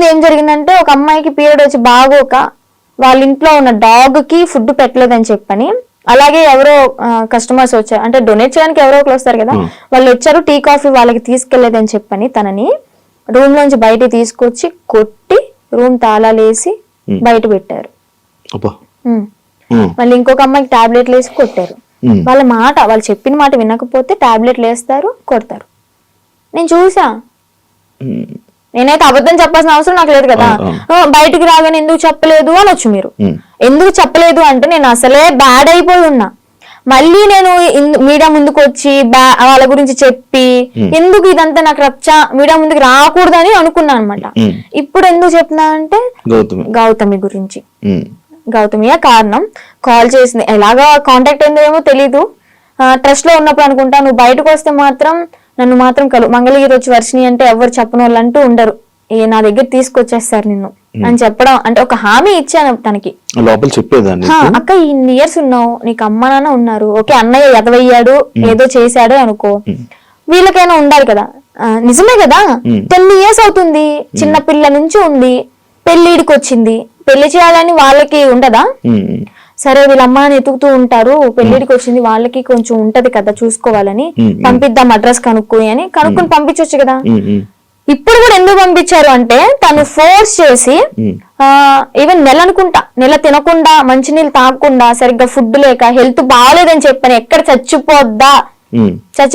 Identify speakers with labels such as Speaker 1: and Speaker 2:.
Speaker 1: ముందు ఏం జరిగిందంటే ఒక అమ్మాయికి పీరియడ్ వచ్చి బాగోక వాళ్ళ ఇంట్లో ఉన్న డాగ్ కి ఫుడ్ పెట్టలేదని చెప్పని, అలాగే ఎవరో కస్టమర్స్ వచ్చారు, అంటే డొనేట్ చేయడానికి ఎవరో ఒకరు వస్తారు కదా, వాళ్ళు వచ్చారు టీ కాఫీ వాళ్ళకి తీసుకెళ్లేదని చెప్పని తనని రూమ్ లోంచి బయట తీసుకొచ్చి కొట్టి రూమ్ తాళాలేసి బయట పెట్టారు. మళ్ళీ ఇంకొక అమ్మాయికి టాబ్లెట్లు వేసి కొట్టారు. వాళ్ళు చెప్పిన మాట వినకపోతే టాబ్లెట్లు వేస్తారు, కొడతారు. నేను చూసా. నేనైతే అబద్ధం చెప్పాల్సిన అవసరం నాకు లేదు కదా. బయటికి రాగానే ఎందుకు చెప్పలేదు అనొచ్చు మీరు. ఎందుకు చెప్పలేదు అంటే నేను అసలే బ్యాడ్ అయిపోయి ఉన్నా. మళ్ళీ నేను మీడియా ముందుకు వచ్చి వాళ్ళ గురించి చెప్పి ఎందుకు ఇదంతా నాకు మీడియా ముందుకు రాకూడదని అనుకున్నా అనమాట. ఇప్పుడు ఎందుకు చెప్తున్నా అంటే గౌతమి గురించి. గౌతమియే కారణం. కాల్ చేసింది, ఎలాగా కాంటాక్ట్ అయిందో ఏమో తెలీదు. ట్రస్ట్ లో ఉన్నప్పుడు అనుకుంటా, నువ్వు బయటకు వస్తే మాత్రం నన్ను మాత్రం మంగళగిరి వచ్చి వర్షిని అంటే ఎవరు చెప్పని వాళ్ళు అంటూ ఉండరు, నా దగ్గర తీసుకొచ్చేస్తారు నిన్ను అని చెప్పడం, అంటే ఒక హామీ ఇచ్చాను తనకి. అక్క ఇన్ని ఇయర్స్ ఉన్నావు, నీకు అమ్మ నాన్న ఉన్నారు, ఓకే అన్నయ్య ఎదవయ్యాడు ఏదో చేశాడు అనుకో, వీళ్ళకైనా ఉండాలి కదా. నిజమే కదా, 10 years అవుతుంది, చిన్న పిల్ల నుంచి ఉంది, పెళ్లిడికి వచ్చింది, పెళ్లి చేయాలని వాళ్ళకి ఉండదా? సరే వీళ్ళ అమ్మని ఎతుకుతూ ఉంటారు, పెళ్లిడికి వచ్చింది, వాళ్ళకి కొంచెం ఉంటది కదా చూసుకోవాలని, పంపిద్దాం అడ్రస్ కనుక్కొని పంపించవచ్చు కదా. ఇప్పుడు కూడా ఎందుకు పంపించారు అంటే తను ఫోర్స్ చేసి, ఈవెన్ నెల తినకుండా, మంచినీళ్ళు తాగకుండా, సరిగ్గా ఫుడ్ లేక, హెల్త్ బాగాలేదని చెప్పని, ఎక్కడ చచ్చిపోద్దా